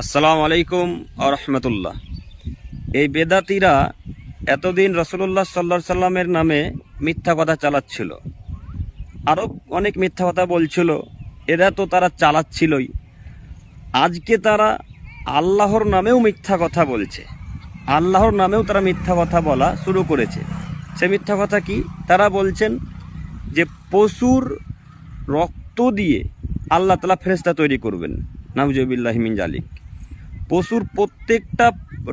আসসালামু আলাইকুম আ রহমতুল্লাহ। এই বেদাতিরা এতদিন রাসূলুল্লাহ সাল্লাল্লাহু আলাইহি সাল্লামের নামে মিথ্যা কথা চালাচ্ছিল, আরও অনেক মিথ্যা কথা বলছিল। এরা তো তারা চালাচ্ছিলই, আজকে তারা আল্লাহর নামেও মিথ্যা কথা বলছে। আল্লাহর নামেও তারা মিথ্যা কথা বলা শুরু করেছে। সে মিথ্যা কথা কি? তারা বলছেন যে পশুর রক্ত দিয়ে আল্লাহ তাআলা ফেরেশতা তৈরি করবেন। নাউজুবিল্লাহি মিন জালিক। পশুর প্রত্যেকটা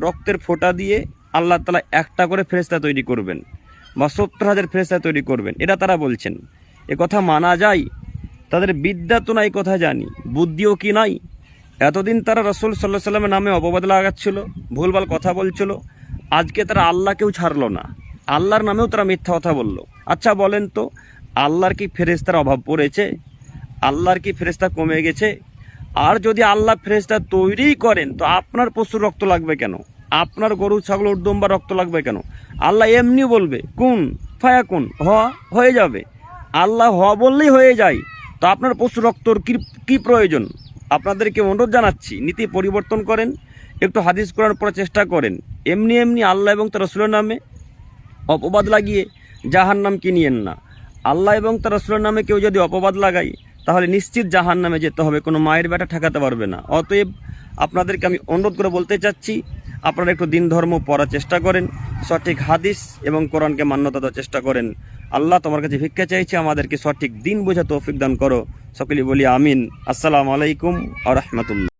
রক্তের ফোঁটা দিয়ে আল্লাহ তাআলা একটা করে ফেরেশতা তৈরি করবেন বা ৭০,০০০ ফেরেশতা তৈরি করবেন, এটা তারা বলছেন। এ কথা মানা যায়? তাদের বিদ্যা তো নাই, কথা জানি, বুদ্ধিও কি নাই? এতদিন তারা রাসূল সাল্লাল্লাহু আলাইহি সাল্লামের নামে অপবাদ লাগাচ্ছিল, ভুলভাল কথা বলছিল। আজকে তারা আল্লাহকেও ছাড়লো না, আল্লাহর নামেও তারা মিথ্যা কথা বলল। আচ্ছা বলেন তো, আল্লাহর কি ফেরেশতার অভাব পড়েছে? আল্লাহর কি ফেরেশতা কমে গেছে? আর যদি আল্লাহ ফেরেশতা তৈরি করেন তো আপনার পশুর রক্ত লাগবে কেন? আপনার গরু ছাগল উটদুম্বার রক্ত লাগবে কেন? আল্লাহ এমনি বলবে কুন ফায়াকুন, হয়ে যাবে। আল্লাহ বললেই হয়ে যায়, তো আপনার পশুর রক্তর কি প্রয়োজন? আপনাদেরকে অনুরোধ জানাচ্ছি, নীতি পরিবর্তন করেন, একটু হাদিস কোরআন পড়ার চেষ্টা করেন। এমনি এমনি আল্লাহ এবং তার রাসূলের নামে অপবাদ লাগিয়ে জাহান্নাম কিনিয়েন না। আল্লাহ এবং তার রাসূলের নামে কেউ যদি অপবাদ লাগায় তাহলে নিশ্চিত জাহান্নামে যেতে হবে, কোনো মায়ের বেটা ঠেকাতে পারবে না। অতএব আপনাদেরকে আমি অনুরোধ করে বলতে চাচ্ছি, আপনারা একটু দিন ধর্ম পড়ার চেষ্টা করেন, সঠিক হাদিস এবং কোরআনকে মান্যতা দেওয়ার চেষ্টা করেন। আল্লাহ তোমার কাছে ভিক্ষা চাইছে, আমাদেরকে সঠিক দিন বোঝা তৌফিক দান করো। সকলেই বলি আমিন। আসসালামু আলাইকুম আ রহমতুল্লাহ।